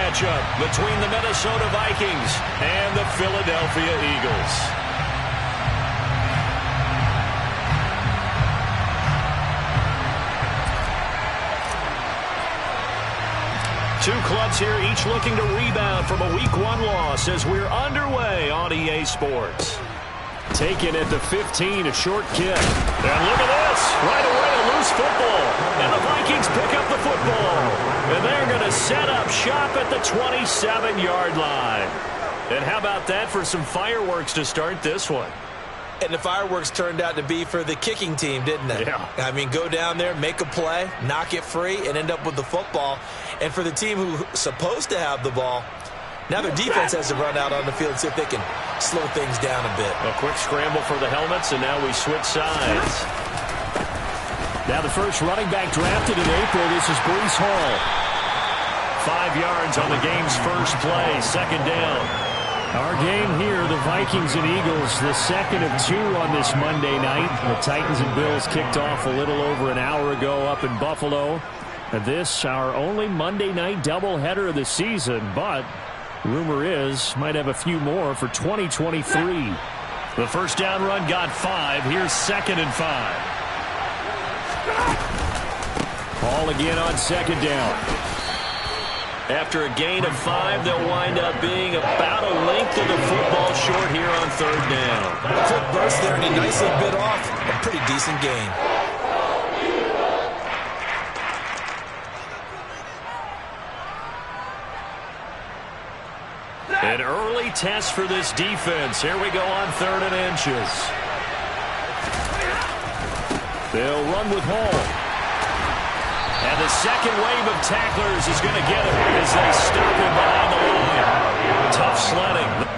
matchup between the Minnesota Vikings and the Philadelphia Eagles. Two clubs here, each looking to rebound from a Week 1 loss as we're underway on EA Sports. Taken at the 15, a short kick. And look at this. Right away, a loose football. And the Vikings pick up the football. And they're going to set up shop at the 27-yard line. And how about that for some fireworks to start this one? And the fireworks turned out to be for the kicking team, didn't they? Yeah. I mean, go down there, make a play, knock it free, and end up with the football. And for the team who's supposed to have the ball, now their defense has to run out on the field and see if they can slow things down a bit. A quick scramble for the helmets, and now we switch sides. Now the first running back drafted in April, this is Breece Hall. 5 yards on the game's first play, second down. Our game here, the Vikings and Eagles, the second of 2 on this Monday night. The Titans and Bills kicked off a little over an hour ago up in Buffalo. And this, our only Monday night doubleheader of the season, but rumor is might have a few more for 2023. The first down run got 5. Here's 2nd and 5. Ball again on 2nd down. After a gain of 5, they'll wind up being about a length of the football short here on 3rd down. A quick burst there, and he nicely bit off a pretty decent gain. An early test for this defense. Here we go on 3rd and inches. They'll run with Hall. And the second wave of tacklers is going to get him as they stop him behind the line. Tough sledding.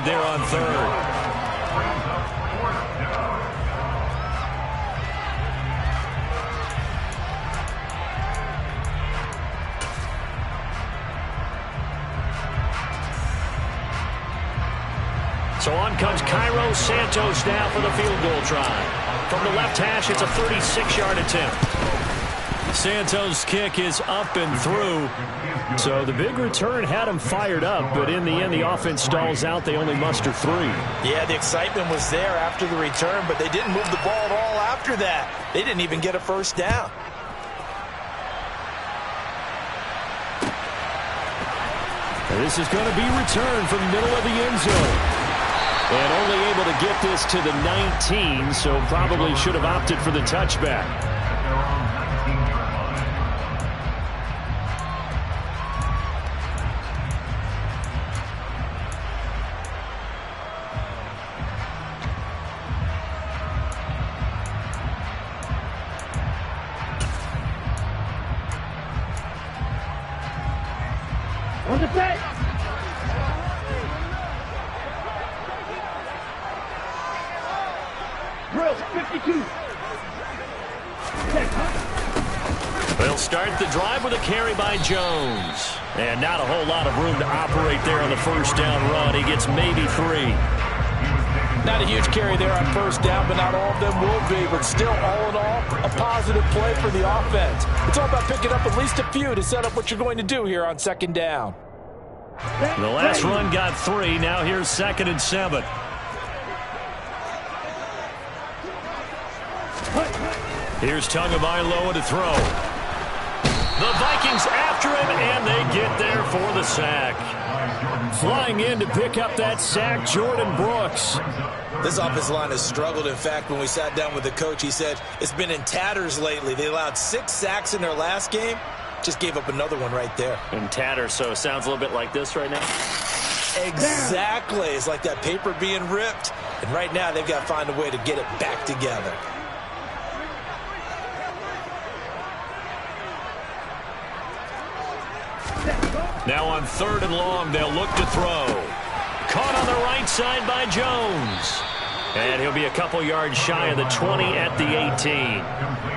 There on 3rd. So on comes Cairo Santos now for the field goal try. From the left hash, it's a 36-yard attempt. Santos' kick is up and through. So the big return had him fired up, but in the end, the offense stalls out. They only muster 3. Yeah, the excitement was there after the return, but they didn't move the ball at all after that. They didn't even get a first down. And this is going to be returned from the middle of the end zone. And only able to get this to the 19, so probably should have opted for the touchback. On the set. Drill 52. They'll start the drive with a carry by Jones. And not a whole lot of room to operate there on the first down run. He gets maybe 3. Not a huge carry there on first down, but not all of them will be. But still, all in all, a positive play for the offense. It's all about picking up at least a few to set up what you're going to do here on second down. The last run got 3. Now here's 2nd and 7. Here's Tagovailoa to throw. The Vikings after him, and they get there for the sack. Flying in to pick up that sack, Jordan Brooks. This offensive line has struggled. In fact, when we sat down with the coach, he said it's been in tatters lately. They allowed 6 sacks in their last game. Just gave up another one right there. In tatters, so it sounds a little bit like this right now? Exactly. It's like that paper being ripped. And right now, they've got to find a way to get it back together. Now on 3rd and long, they'll look to throw. Caught on the right side by Jones. And he'll be a couple yards shy of the 20 at the 18.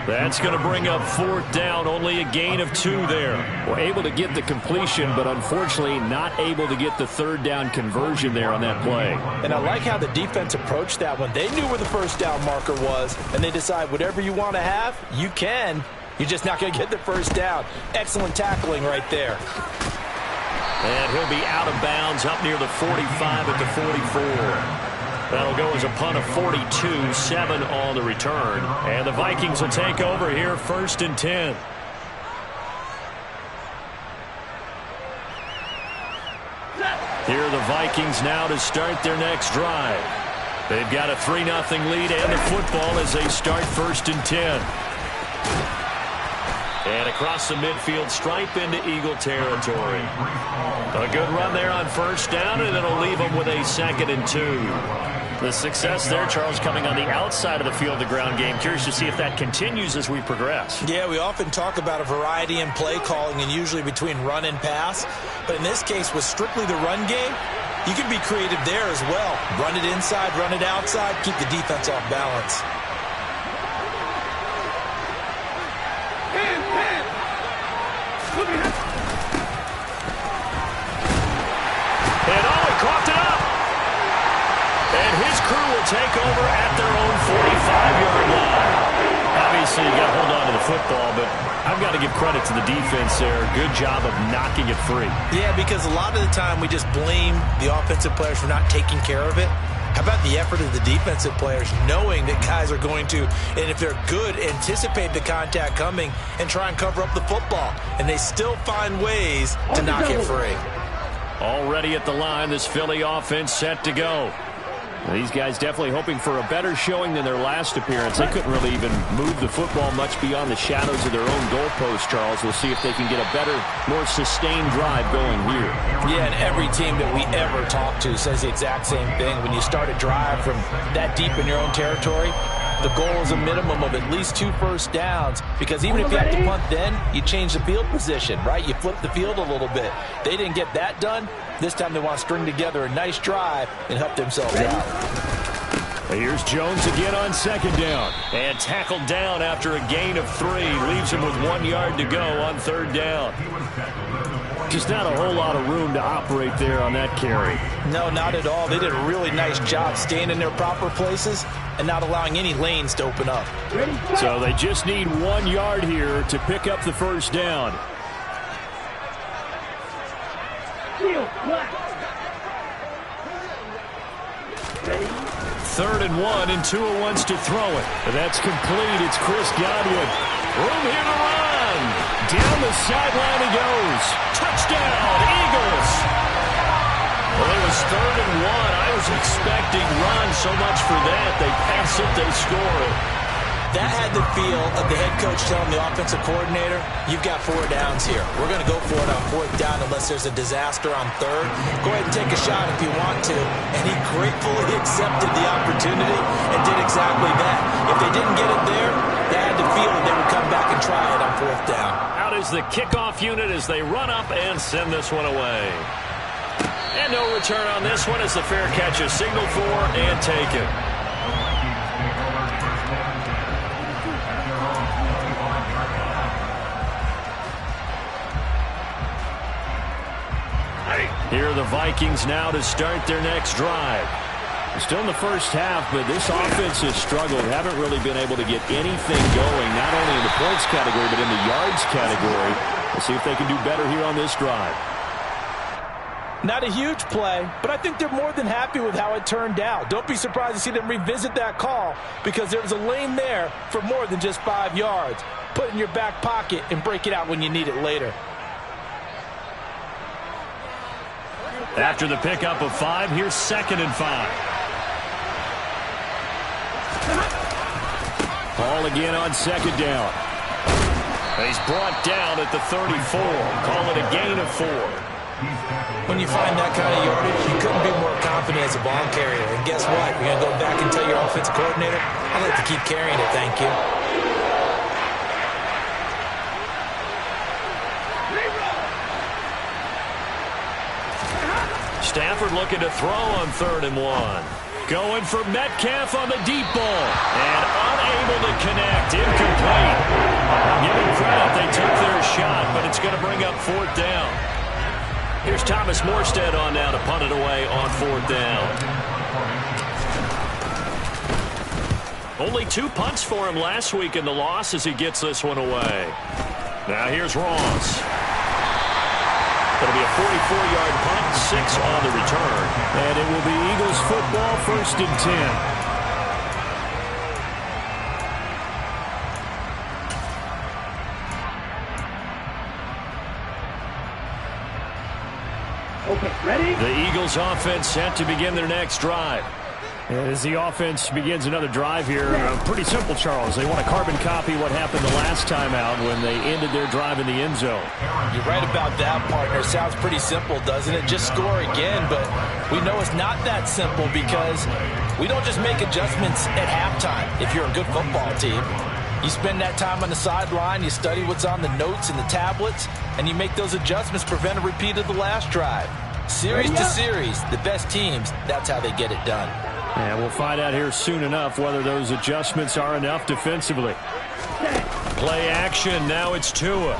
That's going to bring up 4th down, only a gain of 2 there. Well, able to get the completion, but unfortunately not able to get the 3rd down conversion there on that play. And I like how the defense approached that one. They knew where the first down marker was, and they decide whatever you want to have, you can. You're just not going to get the first down. Excellent tackling right there. And he'll be out of bounds up near the 45 at the 44. That'll go as a punt of 42, 7 on the return. And the Vikings will take over here 1st and 10. Here are the Vikings now to start their next drive. They've got a 3-0 lead and the football as they start 1st and 10. And across the midfield stripe into Eagle territory. A good run there on 1st down, and it'll leave them with a 2nd and 2. The success there, Charles, coming on the outside of the field, the ground game. Curious to see if that continues as we progress. Yeah, we often talk about a variety in play calling and usually between run and pass. But in this case, with strictly the run game, you can be creative there as well. Run it inside, run it outside, keep the defense off balance. Take over at their own 45-yard line. Obviously, you got to hold on to the football, but I've got to give credit to the defense there. Good job of knocking it free. Yeah, because a lot of the time we just blame the offensive players for not taking care of it. How about the effort of the defensive players knowing that guys are going to, and if they're good, anticipate the contact coming and try and cover up the football. And they still find ways to knock it free. Already at the line, this Philly offense set to go. These guys definitely hoping for a better showing than their last appearance. They couldn't really even move the football much beyond the shadows of their own goalpost, Charles. We'll see if they can get a better, more sustained drive going here. Yeah, and every team that we ever talk to says the exact same thing. When you start a drive from that deep in your own territory, the goal is a minimum of at least 2 first downs, because even if you have to punt then, you change the field position, right? You flip the field a little bit. They didn't get that done. This time they want to string together a nice drive and help themselves out. Here's Jones again on 2nd down. And tackled down after a gain of 3. Leaves him with 1 yard to go on 3rd down. Just not a whole lot of room to operate there on that carry. No, not at all. They did a really nice job staying in their proper places and not allowing any lanes to open up. So they just need 1 yard here to pick up the first down. 3rd and 1, and Tua wants to throw it. That's complete. It's Chris Godwin. Room here to run. Down the sideline he goes. Touchdown, Eagles. Well, it was 3rd and 1. I was expecting run so much for that. They pass it, they score it. That had the feel of the head coach telling the offensive coordinator, you've got 4 downs here. We're going to go for it on 4th down unless there's a disaster on 3rd. Go ahead and take a shot if you want to. And he gratefully accepted the opportunity and did exactly that. If they didn't get it there, they had the feel that they would come back and try it on 4th down. Out is the kickoff unit as they run up and send this one away. And no return on this one as the fair catch is signaled for and taken. Here are the Vikings now to start their next drive. Still in the first half, but this offense has struggled. Haven't really been able to get anything going, not only in the points category, but in the yards category. We'll see if they can do better here on this drive. Not a huge play, but I think they're more than happy with how it turned out. Don't be surprised to see them revisit that call because there's a lane there for more than just 5 yards. Put it in your back pocket and break it out when you need it later. After the pickup of 5, here's 2nd and 5. Ball again on 2nd down. He's brought down at the 34. Call it a gain of 4. When you find that kind of yardage, you couldn't be more confident as a ball carrier. And guess what? You're going to go back and tell your offensive coordinator, I'd like to keep carrying it, thank you. Stafford looking to throw on 3rd and 1. Going for Metcalf on the deep ball. And unable to connect. Incomplete. I'll give them credit. They took their shot, but it's going to bring up 4th down. Here's Thomas Morstead on now to punt it away on 4th down. Only 2 punts for him last week in the loss as he gets this one away. Now here's Ross. It'll be a 44-yard punt, 6 on the return. And it will be Eagles football, 1st and 10. Okay, ready? The Eagles offense set to begin their next drive. As the offense begins another drive here, pretty simple, Charles. They want to carbon copy what happened the last time out when they ended their drive in the end zone. You're right about that, partner. Sounds pretty simple, doesn't it? Just score again, but we know it's not that simple because we don't just make adjustments at halftime if you're a good football team. You spend that time on the sideline, you study what's on the notes and the tablets, and you make those adjustments, prevent a repeat of the last drive. Series to series, the best teams, that's how they get it done. And we'll find out here soon enough whether those adjustments are enough defensively. Play action, now it's Tua.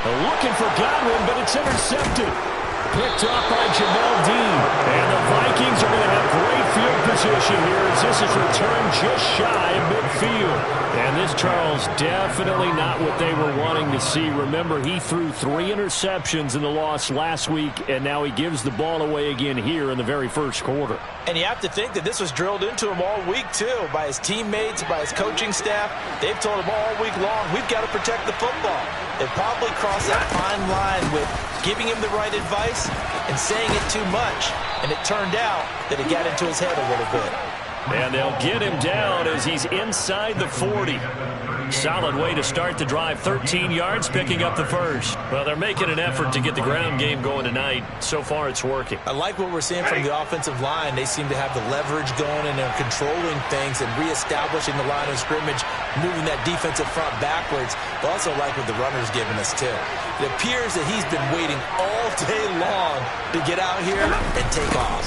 Looking for Godwin, but it's intercepted. Picked off by Jamel Dean. And the Vikings are going to have great field position here as this is returned just shy of midfield. And this, Charles, definitely not what they were wanting to see. Remember, he threw 3 interceptions in the loss last week, and now he gives the ball away again here in the very first quarter. And you have to think that this was drilled into him all week, too, by his teammates, by his coaching staff. They've told him all week long, we've got to protect the football. They probably crossed that fine line with giving him the right advice and saying it too much. And it turned out that it got into his head a little bit. And they'll get him down as he's inside the 40. Solid way to start the drive. 13 yards, picking up the first. Well, they're making an effort to get the ground game going tonight. So far, it's working. I like what we're seeing from the offensive line. They seem to have the leverage going, and they're controlling things and reestablishing the line of scrimmage, moving that defensive front backwards. But also like what the runner's giving us, too. It appears that he's been waiting all day long to get out here and take off.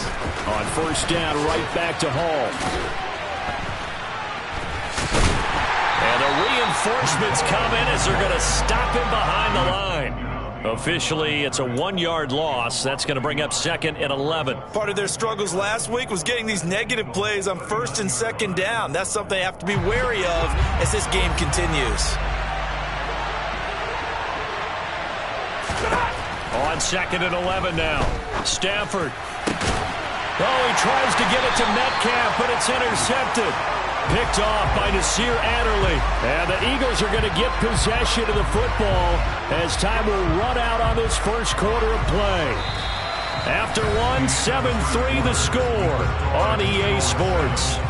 On 1st down, right back to Hall. And the reinforcements come in as they're going to stop him behind the line. Officially, it's a 1-yard loss. That's going to bring up 2nd and 11. Part of their struggles last week was getting these negative plays on 1st and 2nd down. That's something they have to be wary of as this game continues. On 2nd and 11 now. Stafford. Oh, he tries to get it to Metcalf, but it's intercepted. Picked off by Nasir Adderley. And the Eagles are going to get possession of the football as time will run out on this first quarter of play. After 7-3 the score on EA Sports.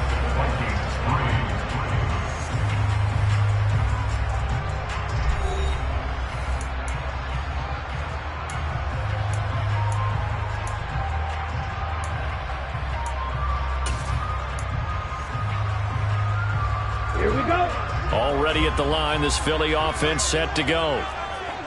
Here we go. Already at the line, this Philly offense set to go.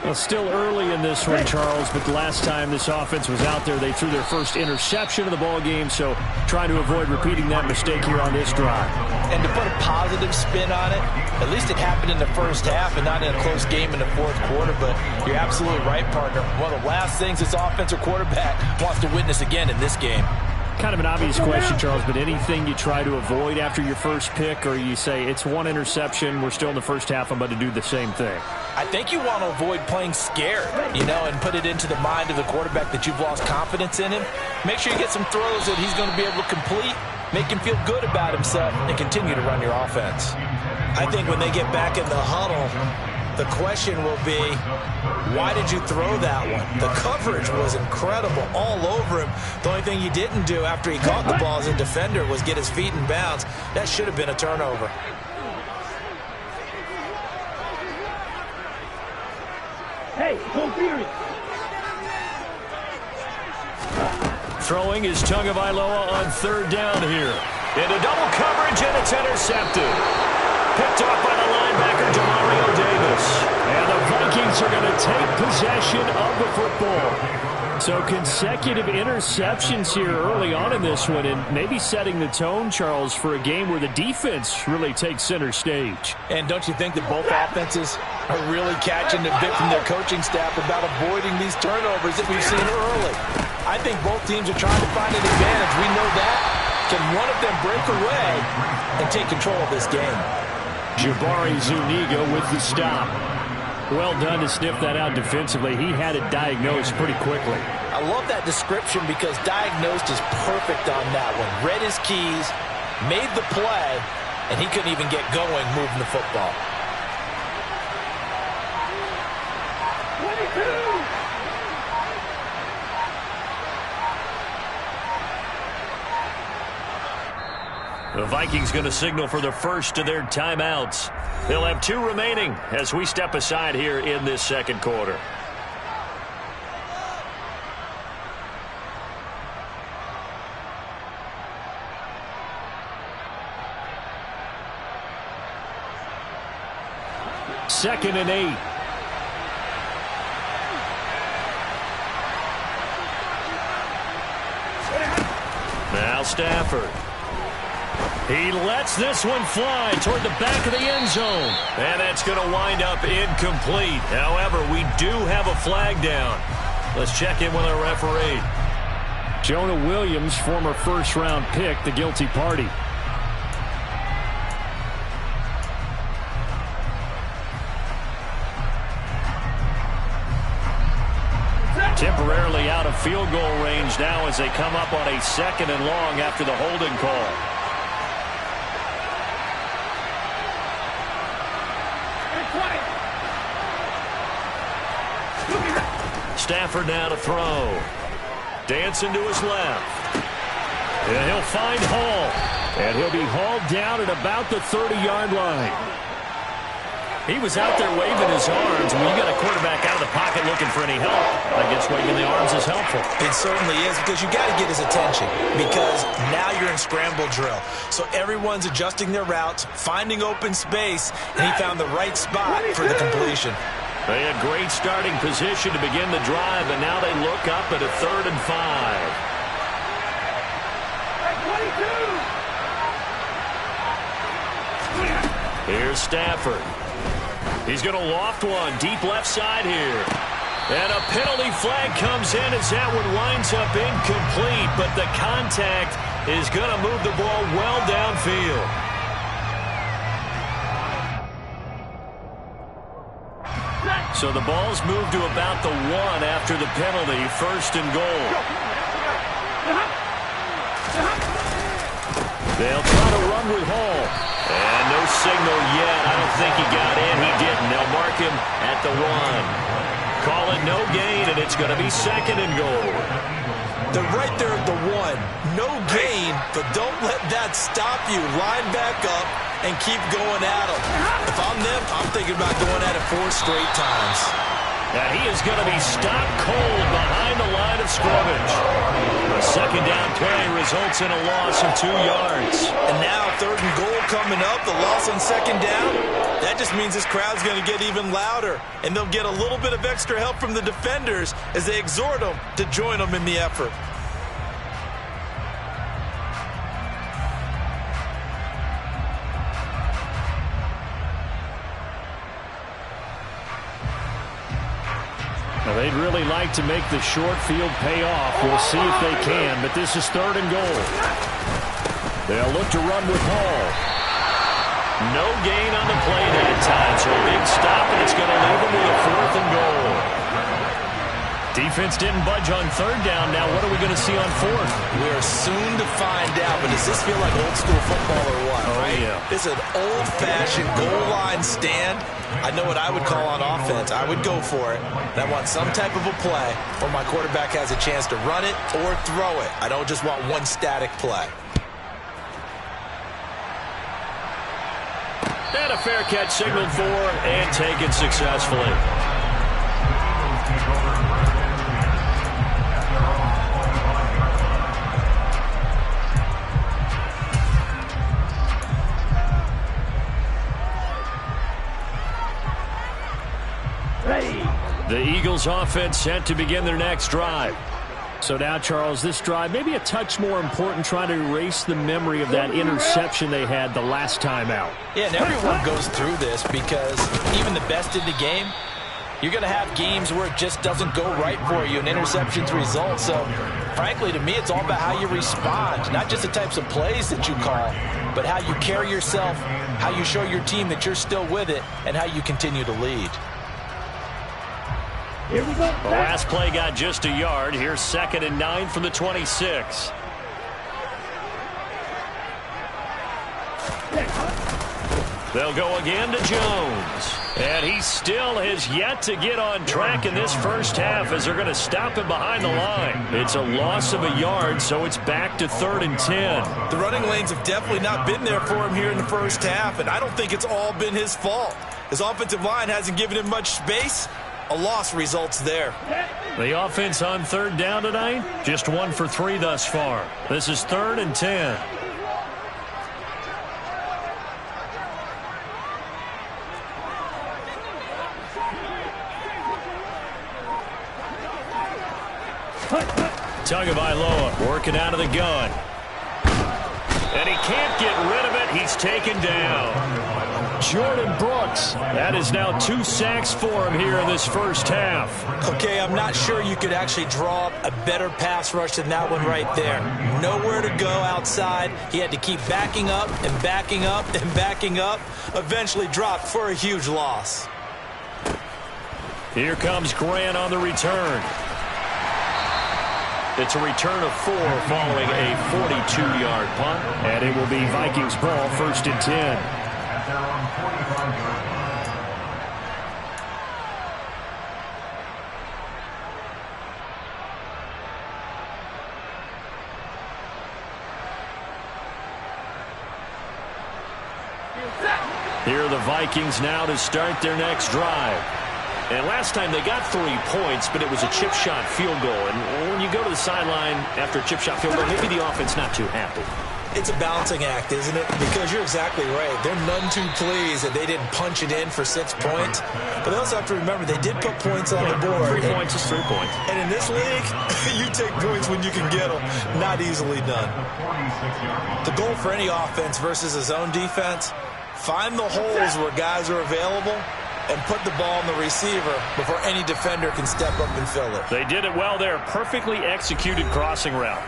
Well, still early in this one, Charles, but the last time this offense was out there, they threw their first interception of the ball game, so trying to avoid repeating that mistake here on this drive. And to put a positive spin on it, at least it happened in the first half and not in a close game in the fourth quarter, but you're absolutely right, partner. One of the last things this offensive quarterback wants to witness again in this game. Kind of an obvious question, Charles, but anything you try to avoid after your first pick, or you say it's one interception, we're still in the first half, I'm about to do the same thing? I think you want to avoid playing scared, and put it into the mind of the quarterback that you've lost confidence in him. Make sure you get some throws that he's going to be able to complete, make him feel good about himself, and continue to run your offense. I think when they get back in the huddle, the question will be, why did you throw that one? The coverage was incredible all over him. The only thing he didn't do after he caught the ball as a defender was get his feet in bounds. That should have been a turnover. Hey, go period. Throwing is Tagovailoa on third down here. Into double coverage, and it's intercepted. Picked off by the linebacker, Demario Davis. And the Vikings are going to take possession of the football. So consecutive interceptions here early on in this one, and maybe setting the tone, Charles, for a game where the defense really takes center stage. And don't you think that both offenses are really catching the bit from their coaching staff about avoiding these turnovers that we've seen early? I think both teams are trying to find an advantage. We know that. Can one of them break away and take control of this game? Jabari Zuniga with the stop. Well done to sniff that out defensively. He had it diagnosed pretty quickly. I love that description because diagnosed is perfect on that one. Read his keys, made the play, and he couldn't even get going moving the football. 22! The Vikings going to signal for the first of their timeouts. They'll have 2 remaining as we step aside here in this second quarter. Second and 8. Now Stafford. He lets this one fly toward the back of the end zone. And that's going to wind up incomplete. However, we do have a flag down. Let's check in with our referee. Jonah Williams, former first-round pick, the guilty party. Temporarily out of field goal range now as they come up on a 2nd and long after the holding call. Stafford now to throw. Dancing to his left. And he'll find Hall. And he'll be hauled down at about the 30-yard line. He was out there waving his arms. When you got a quarterback out of the pocket looking for any help, I guess waving the arms is helpful. It certainly is, because you got to get his attention, because now you're in scramble drill. So everyone's adjusting their routes, finding open space, and he found the right spot for the completion. They had great starting position to begin the drive, and now they look up at a 3rd and 5. Here's Stafford. He's going to loft one deep left side here. And a penalty flag comes in as that one winds up incomplete, but the contact is going to move the ball well downfield. So the ball's moved to about the 1 after the penalty, 1st and goal. They'll try to run with Hall. And no signal yet. I don't think he got in. He didn't. They'll mark him at the 1. Call it no gain, and it's going to be 2nd and goal. They're right there at the 1. No gain, but don't let that stop you. Line back up and keep going at them. If I'm them, I'm thinking about going at it 4 straight times. Now he is going to be stopped cold behind the line of scrimmage. A 2nd down play results in a loss of 2 yards. And now 3rd and goal coming up, the loss on 2nd down. That just means this crowd's going to get even louder, and they'll get a little bit of extra help from the defenders as they exhort them to join them in the effort. Well, they'd really like to make the short field pay off. We'll see if they can, but this is 3rd and goal. They'll look to run with Hall. No gain on the play that time, so a big stop, and it's going to leave them with a 4th and goal. Defense didn't budge on 3rd down. Now what are we going to see on 4th? We're soon to find out, but does this feel like old school football or what? Oh, right? yeah. It's an old-fashioned goal line stand. I know what I would call on offense. I would go for it. And I want some type of a play where my quarterback has a chance to run it or throw it. I don't just want one static play. And a fair catch signaled for and taken successfully. The Eagles offense set to begin their next drive. So now, Charles, this drive maybe a touch more important, trying to erase the memory of that interception they had the last time out. Yeah, and everyone goes through this because even the best in the game, you're going to have games where it just doesn't go right for you and interceptions result. So, frankly, to me, it's all about how you respond, not just the types of plays that you call, but how you carry yourself, how you show your team that you're still with it, and how you continue to lead. Here we go. The last play got just a yard. Here's 2nd and 9 from the 26. They'll go again to Jones. And he still has yet to get on track in this first half as they're going to stop him behind the line. It's a loss of a yard, so it's back to 3rd and 10. The running lanes have definitely not been there for him here in the first half, and I don't think it's all been his fault. His offensive line hasn't given him much space. A loss results there. The offense on 3rd down tonight, just 1 for 3 thus far. This is 3rd and 10. Tagovailoa working out of the gun. And he can't get rid of it. He's taken down. Jordan Brooks. That is now 2 sacks for him here in this first half. Okay, I'm not sure you could actually draw up a better pass rush than that one right there. Nowhere to go outside. He had to keep backing up and backing up and backing up. Eventually dropped for a huge loss. Here comes Grant on the return. It's a return of 4 following a 42-yard punt. And it will be Vikings ball, 1st and 10. Here are the Vikings now to start their next drive. And last time they got 3 points, but it was a chip shot field goal. And when you go to the sideline after a chip shot field goal, maybe the offense not too happy. It's a balancing act, isn't it? Because you're exactly right. They're none too pleased that they didn't punch it in for 6 points. But they also have to remember they did put points on the board. 3 points is 3 points. And in this league, you take points when you can get them. Not easily done. The goal for any offense versus a zone defense, find the holes where guys are available and put the ball on the receiver before any defender can step up and fill it. They did it well there. Perfectly executed crossing route.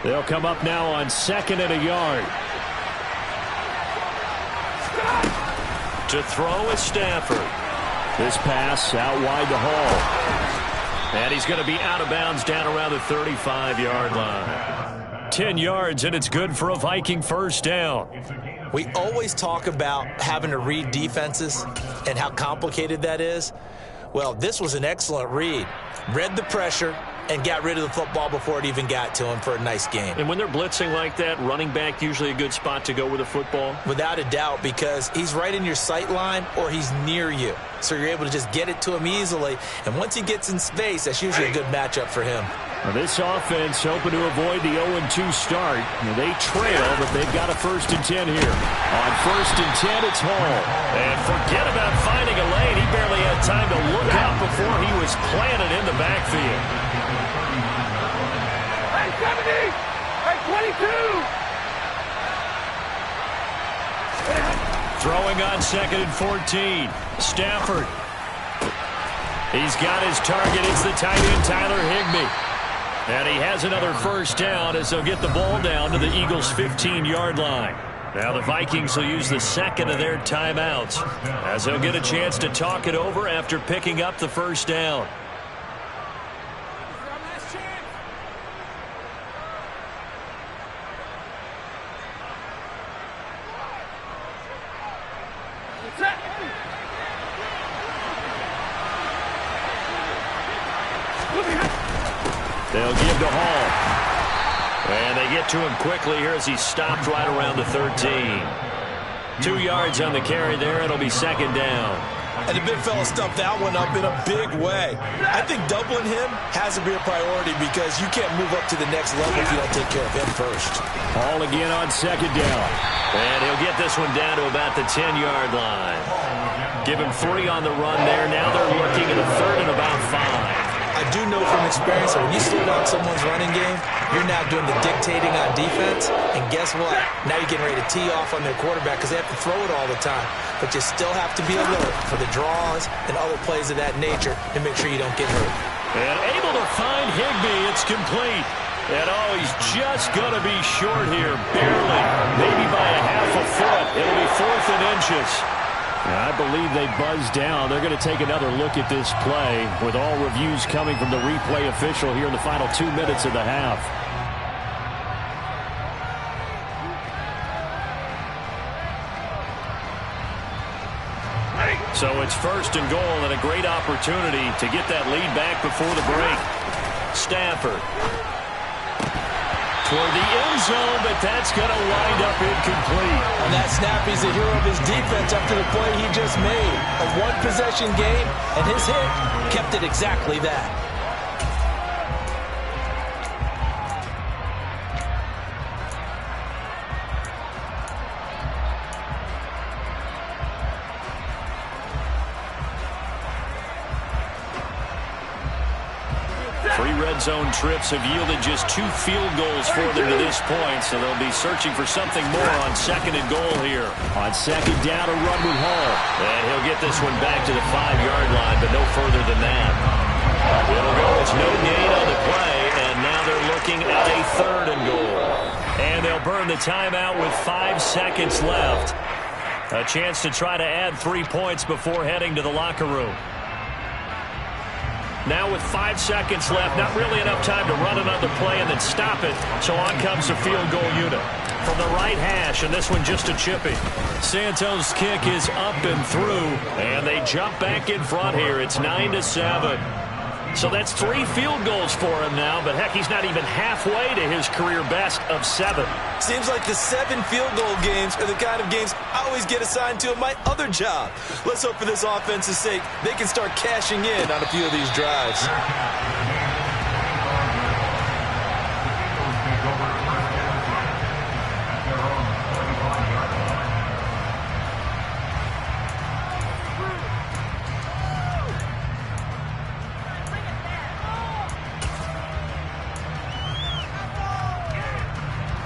They'll come up now on 2nd and a yard. To throw is Stafford. This pass out wide to Hall. And he's going to be out of bounds down around the 35-yard line. 10 yards, and it's good for a Viking first down. We always talk about having to read defenses and how complicated that is. Well, this was an excellent read. Read the pressure and got rid of the football before it even got to him for a nice game. And when they're blitzing like that, running back usually a good spot to go with a football? Without a doubt, because he's right in your sight line or he's near you. So you're able to just get it to him easily. And once he gets in space, that's usually a good matchup for him. Now this offense hoping to avoid the 0-2 start. They trail, but they've got a 1st and 10 here. On 1st and 10, it's Hall. And forget about finding a lane. He barely had time to look out before he was planted in the backfield. Hey, 70! Hey, 22! Throwing on 2nd and 14. Stafford. He's got his target. It's the tight end, Tyler Higbee. And he has another 1st down as they'll get the ball down to the Eagles' 15-yard line. Now the Vikings will use the 2nd of their timeouts as they'll get a chance to talk it over after picking up the 1st down. They'll give to Hall. And they get to him quickly here as he stopped right around the 13. 2 yards on the carry there. It'll be 2nd down. And the big fella stuffed that one up in a big way. I think doubling him has to be a priority because you can't move up to the next level if you don't take care of him first. Hall again on 2nd down. And he'll get this one down to about the 10-yard line. Give him 3 on the run there. Now they're looking at a 3rd and about 5. I do know from experience that when you slow down someone's running game, you're now doing the dictating on defense. And guess what? Now you're getting ready to tee off on their quarterback because they have to throw it all the time. But you still have to be alert for the draws and other plays of that nature to make sure you don't get hurt. And able to find Higbee. It's complete. And he's just going to be short here, barely. Maybe by a half a foot. It'll be 4th and inches. I believe they buzzed down. They're going to take another look at this play with all reviews coming from the replay official here in the final 2 minutes of the half. So it's 1st and goal and a great opportunity to get that lead back before the break. Stafford. Toward the end zone, but that's going to wind up incomplete. On that snap, he's the hero of his defense after the play he just made. A one-possession game, and his hit kept it exactly that. Zone trips have yielded just 2 field goals for them to this point, so they'll be searching for something more on 2nd and goal here. On 2nd down, a run with Hall. And he'll get this one back to the 5-yard line, but no further than that. It'll go. It's no gain on the play, and now they're looking at a 3rd and goal. And they'll burn the timeout with 5 seconds left. A chance to try to add 3 points before heading to the locker room. Now with 5 seconds left, not really enough time to run another play and then stop it. So on comes the field goal unit. From the right hash, and this one just a chippy. Santos' kick is up and through, and they jump back in front here. It's 9-7. So that's 3 field goals for him now, but heck, he's not even halfway to his career best of 7. Seems like the 7 field goal games are the kind of games I always get assigned to in my other job. Let's hope for this offense's sake they can start cashing in on a few of these drives.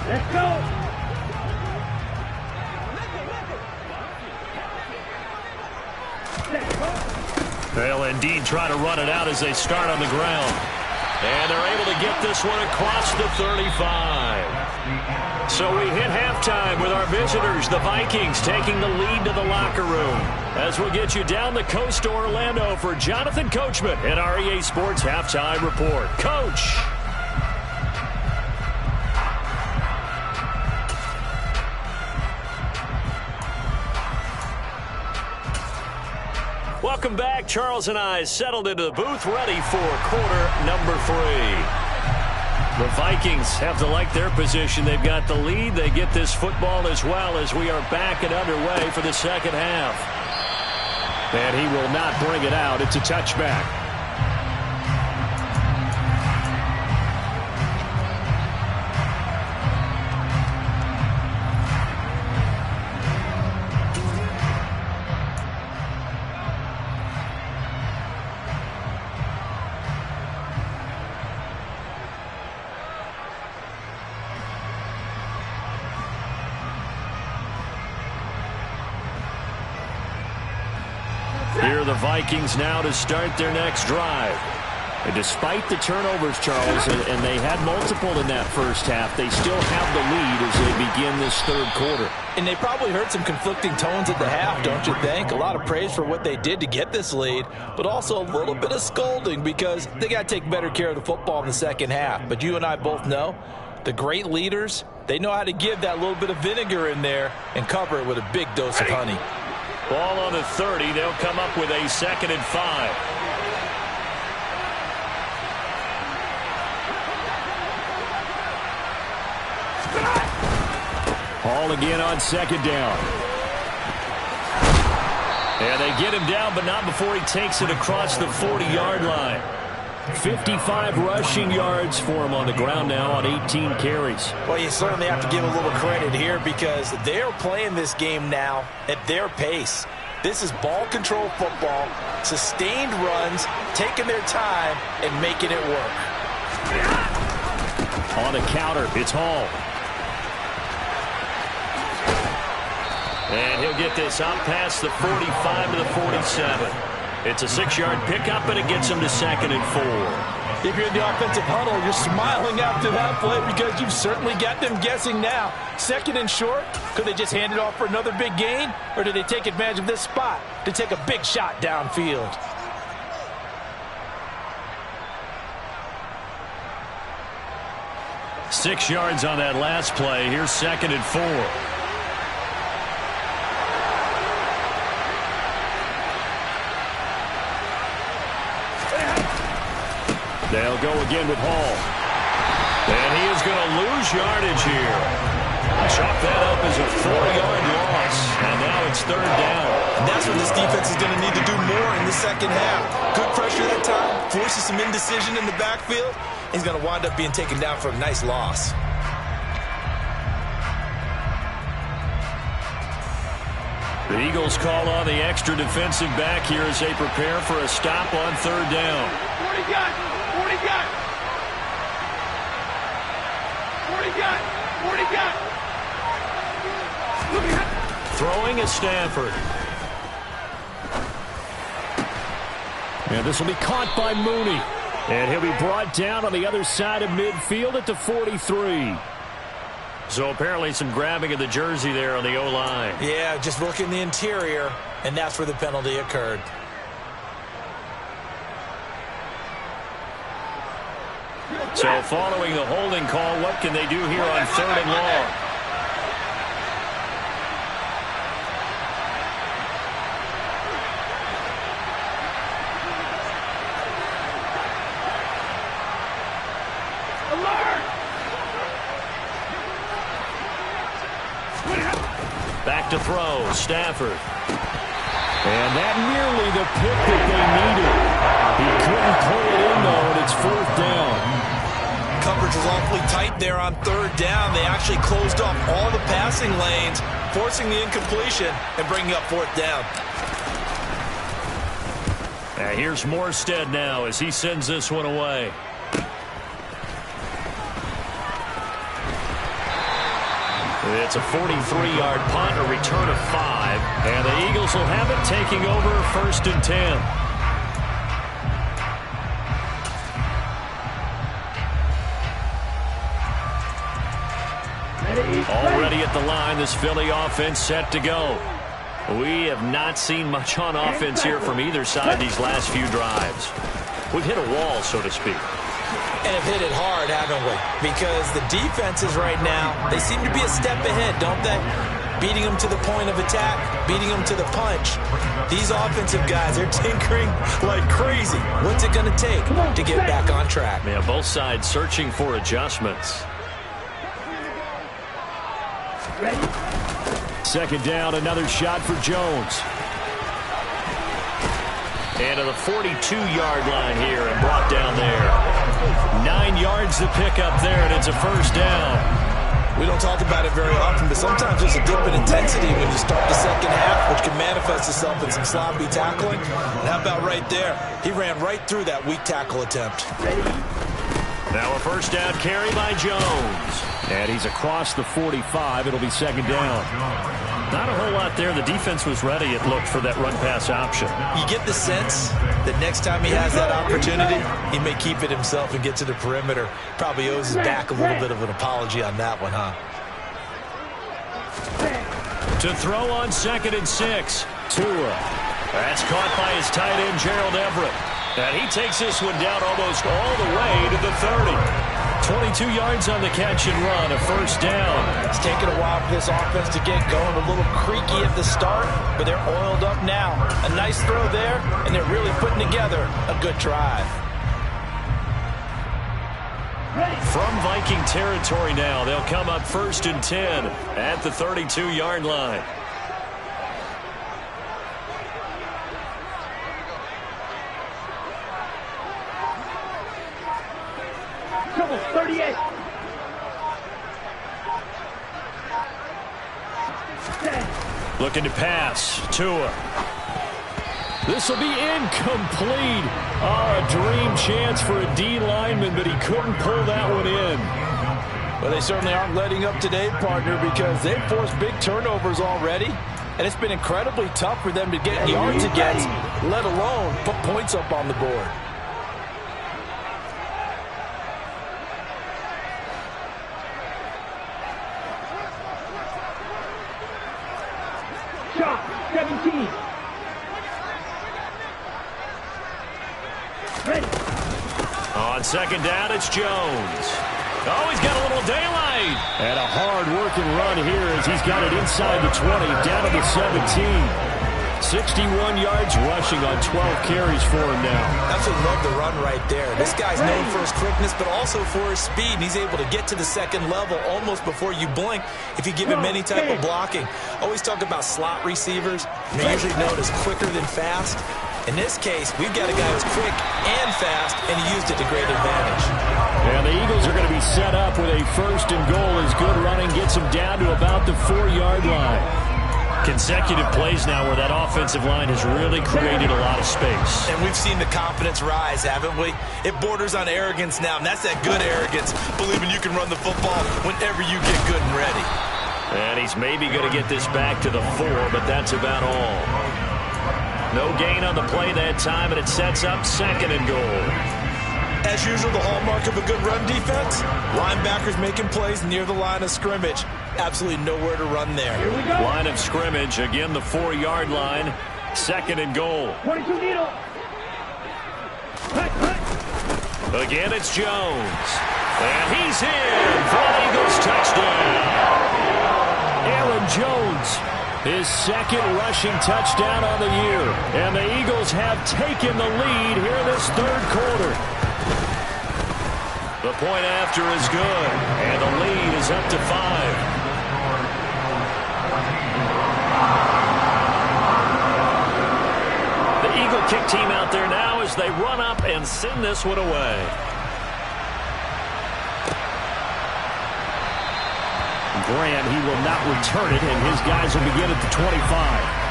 Let's go! They'll indeed try to run it out as they start on the ground. And they're able to get this one across the 35. So we hit halftime with our visitors, the Vikings, taking the lead to the locker room. As we'll get you down the coast to Orlando for Jonathan Coachman at our EA Sports Halftime Report. Coach! Welcome back. Charles and I settled into the booth, ready for quarter number 3. The Vikings have to like their position. They've got the lead. They get this football as well as we are back and underway for the second half. And he will not bring it out. It's a touchback. Here are the Vikings now to start their next drive. And despite the turnovers, Charles, and they had multiple in that first half, they still have the lead as they begin this third quarter. And they probably heard some conflicting tones at the half, don't you think? A lot of praise for what they did to get this lead, but also a little bit of scolding because they got to take better care of the football in the second half. But you and I both know the great leaders, they know how to give that little bit of vinegar in there and cover it with a big dose of honey. Ball on the 30. They'll come up with a 2nd and 5. Hall again on 2nd down. And they get him down, but not before he takes it across the 40-yard line. 55 rushing yards for him on the ground now on 18 carries. Well, you certainly have to give a little credit here because they're playing this game now at their pace. This is ball control football, sustained runs, taking their time and making it work. On the counter, it's Hall. And he'll get this out past the 45 to the 47. It's a 6-yard pickup, and it gets him to 2nd and 4. If you're in the offensive huddle, you're smiling after that play because you've certainly got them guessing now. 2nd and short, could they just hand it off for another big gain? Or did they take advantage of this spot to take a big shot downfield? Six yards on that last play. Here's 2nd and 4. They'll go again with Hall. And he is going to lose yardage here. Chalk that up as a 4-yard loss. And now it's 3rd down. And that's what this defense is going to need to do more in the second half. Good pressure that time. Forces some indecision in the backfield. He's going to wind up being taken down for a nice loss. The Eagles call on the extra defensive back here as they prepare for a stop on 3rd down. 40 gun! 40 gun! 40 gun! 40 gun! Throwing is Stafford. And this will be caught by Mooney. And he'll be brought down on the other side of midfield at the 43. So apparently some grabbing of the jersey there on the O-line. Yeah, just working the interior, and that's where the penalty occurred. So following the holding call, what can they do here on 3rd and long? Back to throw, Stafford. And that nearly the pick that they needed. He couldn't pull it in, though, and it's 4th down. Coverage was awfully tight there on 3rd down. They actually closed off all the passing lanes, forcing the incompletion and bringing up 4th down. Here's Morstead now as he sends this one away. It's a 43-yard punt, a return of 5. And the Eagles will have it, taking over 1st and 10. Already at the line, this Philly offense set to go. We have not seen much on offense here from either side these last few drives. We've hit a wall, so to speak. And have hit it hard, haven't we? Because the defenses right now, they seem to be a step ahead, don't they? beating them to the point of attack, beating them to the punch. These offensive guys, they're tinkering like crazy. What's it going to take to get back on track? Yeah, both sides searching for adjustments. Second down, another shot for Jones. And to the 42-yard line here and brought down there. 9 yards to pick up there, and it's a first down. We don't talk about it very often, but sometimes there's a dip in intensity when you start the second half, which can manifest itself in some sloppy tackling. And how about right there? He ran right through that weak tackle attempt. Now a first down carry by Jones. And he's across the 45. It'll be second down. Not a whole lot there. The defense was ready, it looked, for that run-pass option. You get the sense that next time he has that opportunity, he may keep it himself and get to the perimeter. Probably owes his back a little bit of an apology on that one, huh? To throw on 2nd and 6. Tua. That's caught by his tight end, Gerald Everett. And he takes this one down almost all the way to the 30. 22 yards on the catch and run, a first down. It's taken a while for this offense to get going, a little creaky at the start, but they're oiled up now. A nice throw there, and they're really putting together a good drive. From Viking territory now, they'll come up 1st and 10 at the 32-yard line. Double 38. Looking to pass. Tua. This will be incomplete. Oh, a dream chance for a D lineman, but he couldn't pull that one in. Well, they certainly aren't letting up today, partner, because they've forced big turnovers already. And it's been incredibly tough for them to get yards against, let alone put points up on the board. Shot 17. Ready. On second down, it's Jones. Oh, he's got a little daylight. And a hard-working run here as he's got it inside the 20, down to the 17. 61 yards rushing on 12 carries for him now. Absolutely love the run right there. This guy's known for his quickness, but also for his speed. He's able to get to the second level almost before you blink if you give him any type of blocking. Always talk about slot receivers. They're usually known as quicker than fast. In this case, we've got a guy who's quick and fast, and he used it to great advantage. And the Eagles are going to be set up with a 1st and goal as good running gets them down to about the 4-yard line. Consecutive plays now where that offensive line has really created a lot of space. And we've seen the confidence rise, haven't we? It borders on arrogance now, and that's that good arrogance, believing you can run the football whenever you get good and ready. And he's maybe going to get this back to the 4, but that's about all. No gain on the play that time, and it sets up 2nd and goal. As usual, the hallmark of a good run defense, linebackers making plays near the line of scrimmage. Absolutely nowhere to run there. Here we go. Line of scrimmage, again the 4-yard line, 2nd and goal. 22 needle. Again, it's Jones. And he's in for an Eagles touchdown. Aaron Jones, his 2nd rushing touchdown on the year. And the Eagles have taken the lead here in this 3rd quarter. The point after is good, and the lead is up to 5. The Eagle kick team out there now as they run up and send this one away. Grant, he will not return it, and his guys will begin at the 25.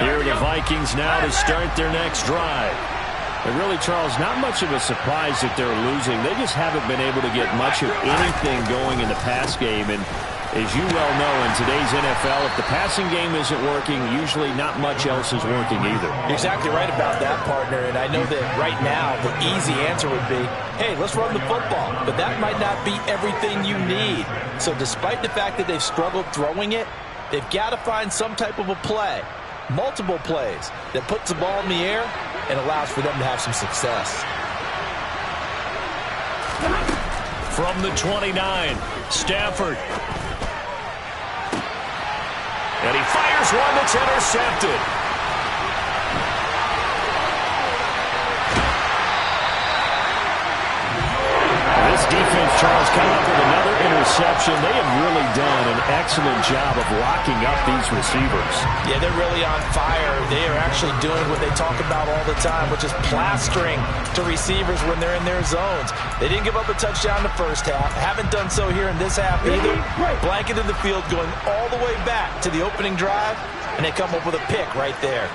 Here are the Vikings now to start their next drive. And really, Charles, not much of a surprise that they're losing. They just haven't been able to get much of anything going in the pass game. And as you well know, in today's NFL, if the passing game isn't working, usually not much else is working either. You're exactly right about that, partner. And I know that right now the easy answer would be, hey, let's run the football. But that might not be everything you need. So despite the fact that they've struggled throwing it, they've got to find some type of a play, multiple plays, that puts the ball in the air and allows for them to have some success. From the 29, Stafford. And he fires one that's intercepted. This defense, Charles, coming up with another interception. They have really done an excellent job of locking up these receivers. Yeah, they're really on fire. They are actually doing what they talk about all the time, which is plastering to receivers when they're in their zones. They didn't give up a touchdown in the first half. Haven't done so here in this half either. Blanketed the field, going all the way back to the opening drive, and they come up with a pick right there.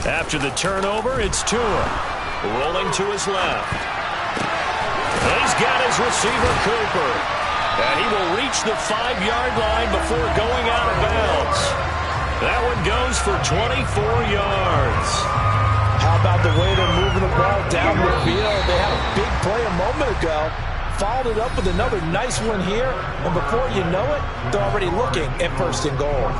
After the turnover, it's Tua. Rolling to his left. He's got his receiver, Cooper. And he will reach the 5-yard line before going out of bounds. That one goes for 24 yards. How about the way they're moving the ball down the field? They had a big play a moment ago. Followed it up with another nice one here. And before you know it, they're already looking at 1st and goal.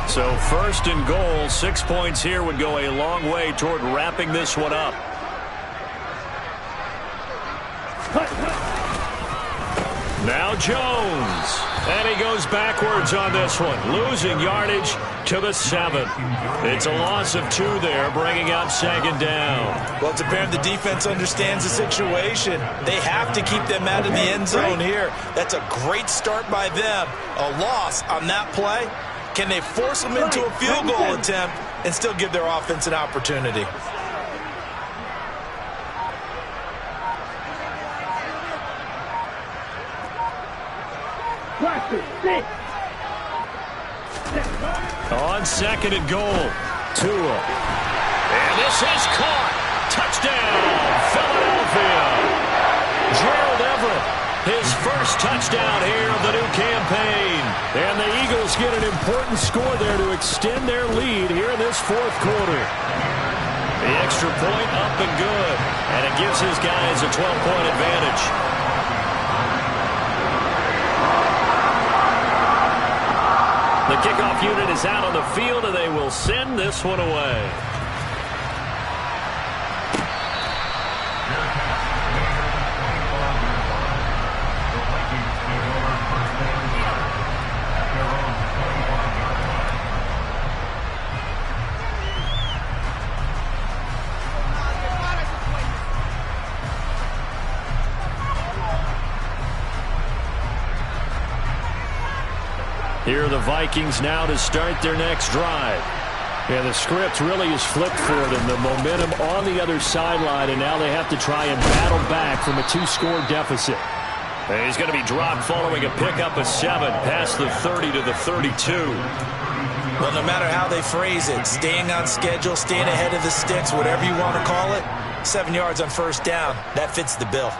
So 1st and goal, 6 points here would go a long way toward wrapping this one up. Now Jones. And he goes backwards on this one, losing yardage to the 7. It's a loss of 2 there, bringing up 2nd down. Well, it's apparent the defense understands the situation. They have to keep them out of the end zone here. That's a great start by them. A loss on that play. Can they force them into a field goal attempt and still give their offense an opportunity? On 2nd and goal, Tua. And this is caught. Touchdown, Philadelphia. Gerald Everett, his first touchdown here of the new campaign. And the Eagles get an important score there to extend their lead here in this 4th quarter. The extra point up and good. And it gives his guys a 12-point advantage. The kickoff unit is out on the field, and they will send this one away. Here are the Vikings now to start their next drive. Yeah, the script really is flipped for them. The momentum on the other sideline, and now they have to try and battle back from a 2-score deficit. And he's going to be dropped following a pickup of 7 past the 30 to the 32. Well, no matter how they phrase it, staying on schedule, staying ahead of the sticks, whatever you want to call it, 7 yards on 1st down, that fits the bill.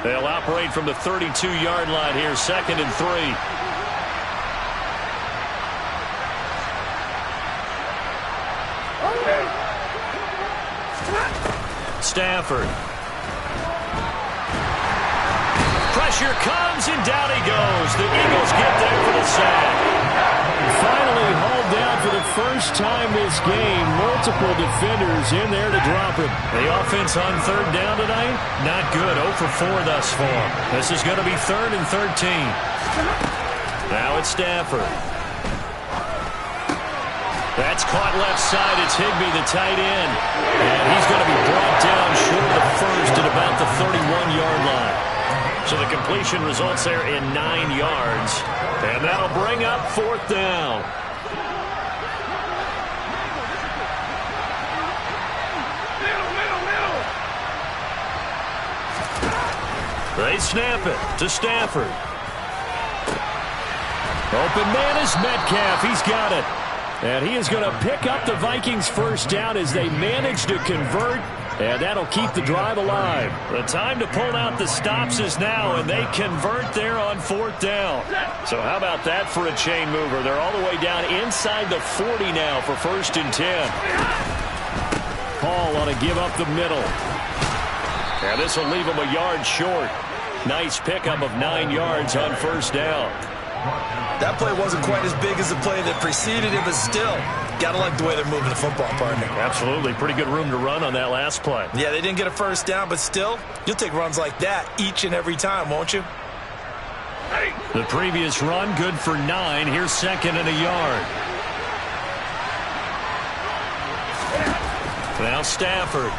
They'll operate from the 32-yard line here, 2nd and 3. Stafford. Pressure comes, and down he goes. The Eagles get there for the sack. Finally hauled down for the first time this game. Multiple defenders in there to drop him. The offense on 3rd down tonight, not good. 0 for 4 thus far. This is going to be 3rd and 13. Now it's Stafford. That's caught left side. It's Higbee, the tight end. And he's going to be brought down short of the 1st at about the 31-yard line. So the completion results there in 9 yards. And that'll bring up 4th down. They snap it to Stafford. Open man is Metcalf. He's got it. And he is going to pick up the Vikings first down as they manage to convert. And that'll keep the drive alive. The time to pull out the stops is now, and they convert there on 4th down. So how about that for a chain mover? They're all the way down inside the 40 now for 1st and 10. Paul on a give up the middle. And this will leave him a yard short. Nice pickup of 9 yards on 1st down. That play wasn't quite as big as the play that preceded it, but still, got to like the way they're moving the football, partner. Absolutely. Pretty good room to run on that last play. Yeah, they didn't get a first down, but still, you'll take runs like that each and every time, won't you? The previous run, good for 9. Here's 2nd and a yard. Now Stafford.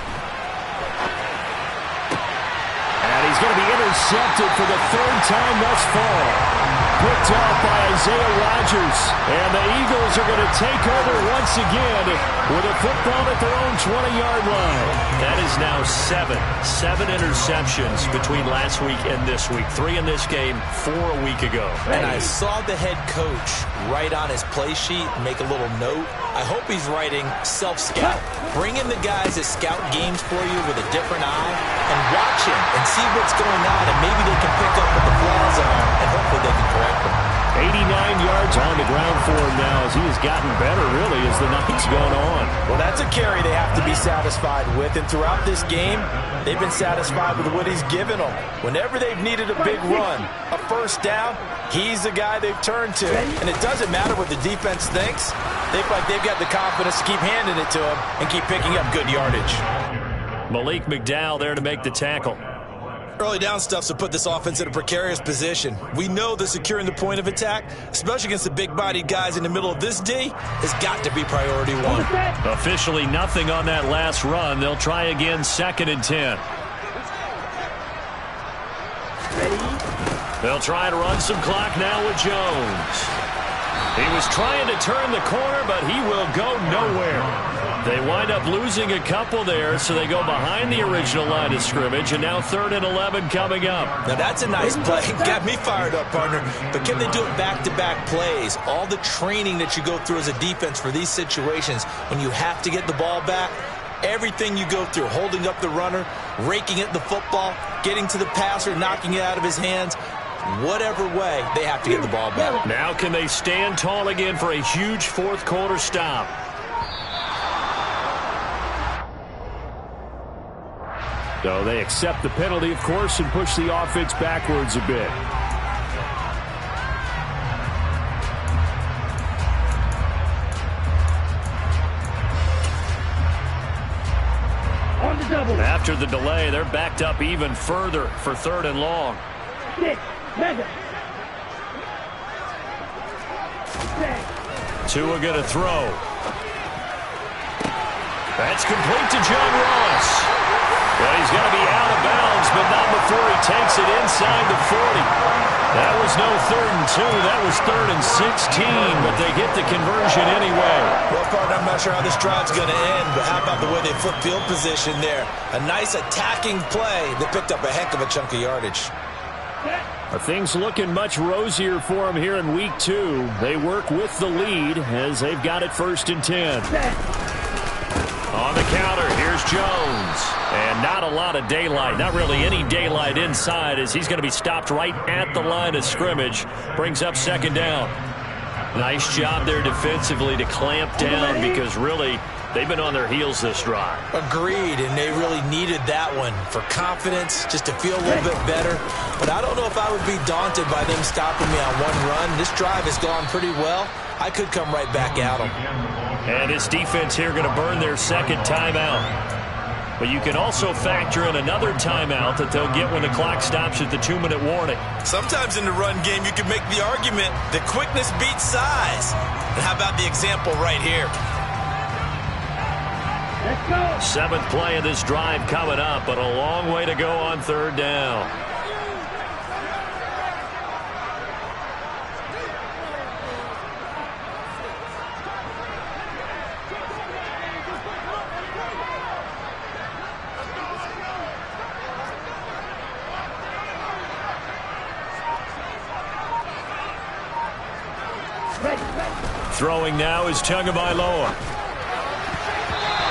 And he's going to be intercepted for the 3rd time thus far. Picked off by Isaiah Rodgers. And the Eagles are going to take over once again with a football at their own 20-yard line. That is now 7 interceptions between last week and this week. 3 in this game, 4 a week ago. And I saw the head coach write on his play sheet, make a little note. I hope he's writing self-scout. Bring in the guys that scout games for you with a different eye and watch him and see what's going on, and maybe they can pick up what the flaws are, and hopefully they can correct them. 89 yards on the ground for him now as he has gotten better, really, as the night's gone on. Well, that's a carry they have to be satisfied with, and throughout this game, they've been satisfied with what he's given them. Whenever they've needed a big run, a first down, he's the guy they've turned to. And it doesn't matter what the defense thinks. They feel like they've got the confidence to keep handing it to him and keep picking up good yardage. Malik McDowell there to make the tackle. Early down stuff to put this offense in a precarious position. We know that securing the point of attack, especially against the big-bodied guys in the middle of this D, has got to be priority 1. Officially nothing on that last run. They'll try again, 2nd and 10. They'll try to run some clock now with Jones. He was trying to turn the corner, but he will go nowhere. They wind up losing a couple there, so they go behind the original line of scrimmage, and now 3rd and 11 coming up. Now that's a nice play. Got me fired up, partner. But can they do it back-to-back plays? All the training that you go through as a defense for these situations, when you have to get the ball back, everything you go through, holding up the runner, raking at the football, getting to the passer, knocking it out of his hands, whatever way, they have to get the ball back. Now can they stand tall again for a huge 4th quarter stop? So they accept the penalty, of course, and push the offense backwards a bit. On the double. After the delay, they're backed up even further for 3rd and long. 6, mega. Tua going to throw. That's complete to John Ross. Well, he's going to be out of bounds, but not before he takes it inside the 40. That was no 3rd and 2. That was 3rd and 16, but they get the conversion anyway. Well, partner, I'm not sure how this drive's going to end, but how about the way they flip field position there? A nice attacking play that picked up a heck of a chunk of yardage. Are things looking much rosier for them here in week 2? They work with the lead as they've got it 1st and 10. On the counter, here's Jones. And not a lot of daylight, not really any daylight inside, as he's going to be stopped right at the line of scrimmage. Brings up 2nd down. Nice job there defensively to clamp down, because really they've been on their heels this drive. Agreed, and they really needed that one for confidence, just to feel a little bit better. But I don't know if I would be daunted by them stopping me on one run. This drive has gone pretty well. I could come right back at them. And his defense here going to burn their 2nd timeout. But you can also factor in another timeout that they'll get when the clock stops at the 2-minute warning. Sometimes in the run game, you can make the argument that quickness beats size. And how about the example right here? Let's go. 7th play of this drive coming up, but a long way to go on 3rd down. Throwing now is Tagovailoa.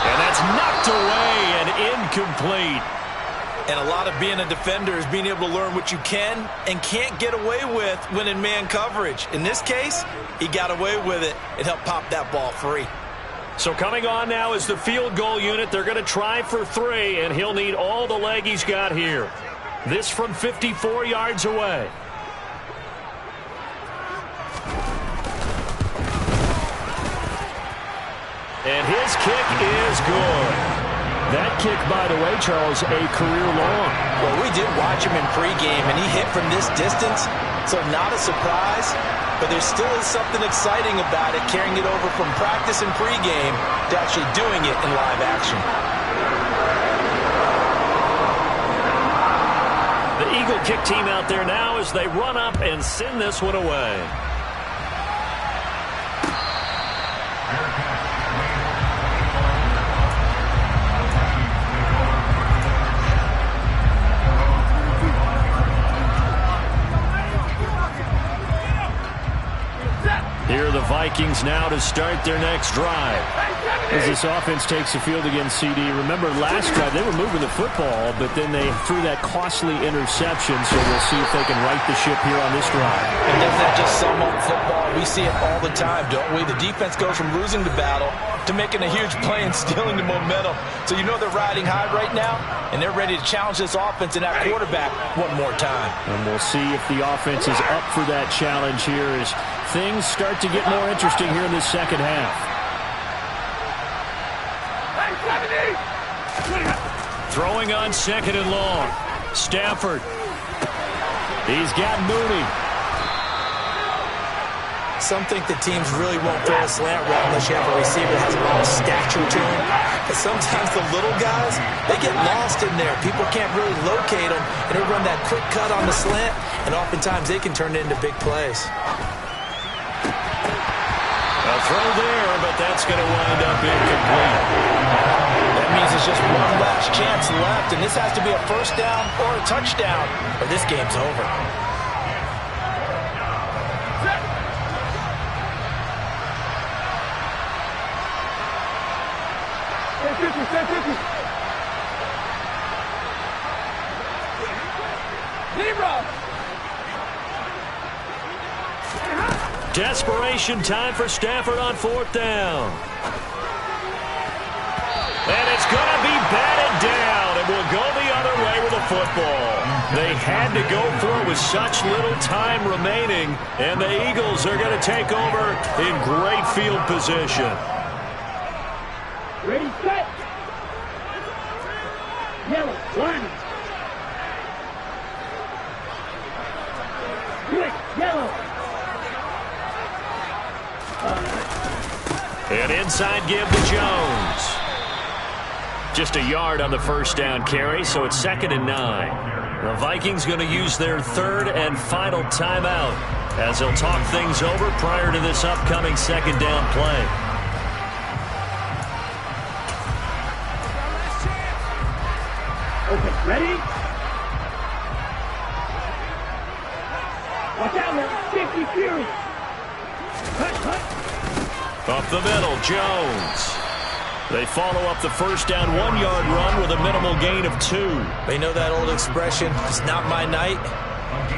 And that's knocked away and incomplete. And a lot of being a defender is being able to learn what you can and can't get away with when in man coverage. In this case, he got away with it and helped pop that ball free. So coming on now is the field goal unit. They're going to try for 3, and he'll need all the leg he's got here. This from 54 yards away. And his kick is good. That kick, by the way, Charles, a career long. Well, we did watch him in pregame, and he hit from this distance, so not a surprise. But there still is something exciting about it, carrying it over from practice and pregame to actually doing it in live action. The Eagle kick team out there now as they run up and send this one away. Here are the Vikings now to start their next drive. As this offense takes the field against CD, remember last drive they were moving the football, but then they threw that costly interception, so we'll see if they can right the ship here on this drive. And doesn't that just sum up football? We see it all the time, don't we? The defense goes from losing the battle to making a huge play and stealing the momentum. So you know they're riding high right now, and they're ready to challenge this offense and that quarterback one more time. And we'll see if the offense is up for that challenge here as things start to get more interesting here in this second half. Throwing on 2nd and long. Stafford. He's got Mooney. Some think the teams really won't throw a slant route unless you have a receiver that has a lot of stature to him. But sometimes the little guys, they get lost in there. People can't really locate them, and they run that quick cut on the slant, and oftentimes they can turn it into big plays. A throw there, but that's going to wind up incomplete. That means there's just one last chance left, and this has to be a first down or a touchdown, or this game's over. Desperation time for Stafford on 4th down. And it's going to be batted down, and will go the other way with the football. They had to go for it with such little time remaining, and the Eagles are going to take over in great field position. Ready, set. Yellow, 1. Quick, yellow. An inside give to Jones. Just a yard on the first down carry, so it's 2nd and 9. The Vikings going to use their 3rd and final timeout as they'll talk things over prior to this upcoming 2nd down play. Okay, ready? Watch out now, 50 Fury. Cut. Up the middle, Jones. They follow up the first down 1-yard run with a minimal gain of 2. They know that old expression, it's not my night.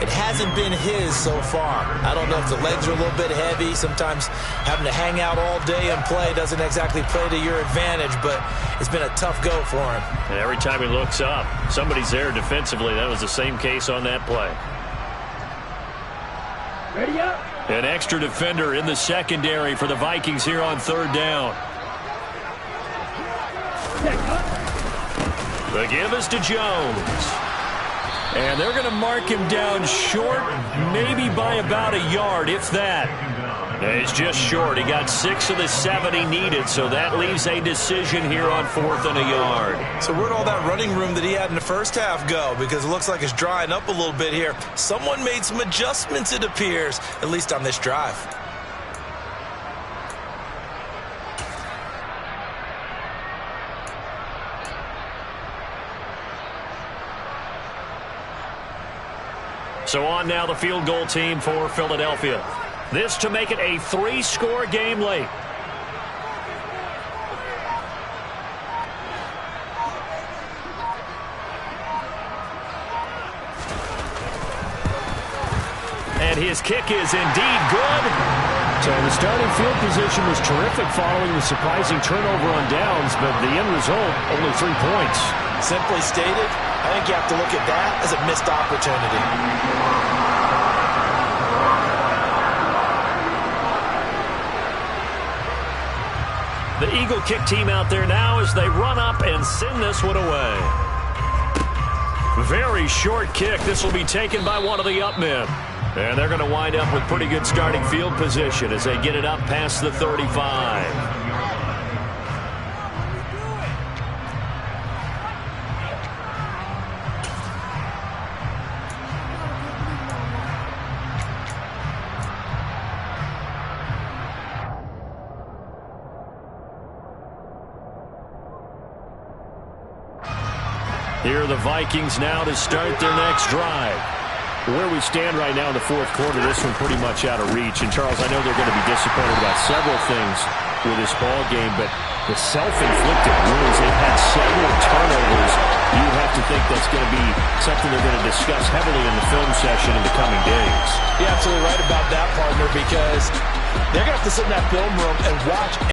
It hasn't been his so far. I don't know if the legs are a little bit heavy. Sometimes having to hang out all day and play doesn't exactly play to your advantage, but it's been a tough go for him. And every time he looks up, somebody's there defensively. That was the same case on that play. Ready up. An extra defender in the secondary for the Vikings here on 3rd down. The give is to Jones. And they're going to mark him down short, maybe by about a yard, if that. He's just short. He got 6 of the 7 he needed, so that leaves a decision here on 4th and a yard. So where'd all that running room that he had in the first half go? Because it looks like it's drying up a little bit here. Someone made some adjustments, it appears, at least on this drive. So on now the field goal team for Philadelphia. This to make it a 3-score game late. And his kick is indeed good. So the starting field position was terrific following the surprising turnover on downs, but the end result, only 3 points. Simply stated, I think you have to look at that as a missed opportunity. The Eagle kick team out there now as they run up and send this one away. Very short kick. This will be taken by one of the up men. And they're going to wind up with pretty good starting field position as they get it up past the 35. Here are the Vikings now to start their next drive. Where we stand right now in the fourth quarter, this one pretty much out of reach. And, Charles, I know they're going to be disappointed about several things with this ball game, but the self-inflicted wounds, they've had several turnovers. You have to think that's going to be something they're going to discuss heavily in the film session in the coming days. You're absolutely right about that, partner, because they're going to have to sit in that film room and watch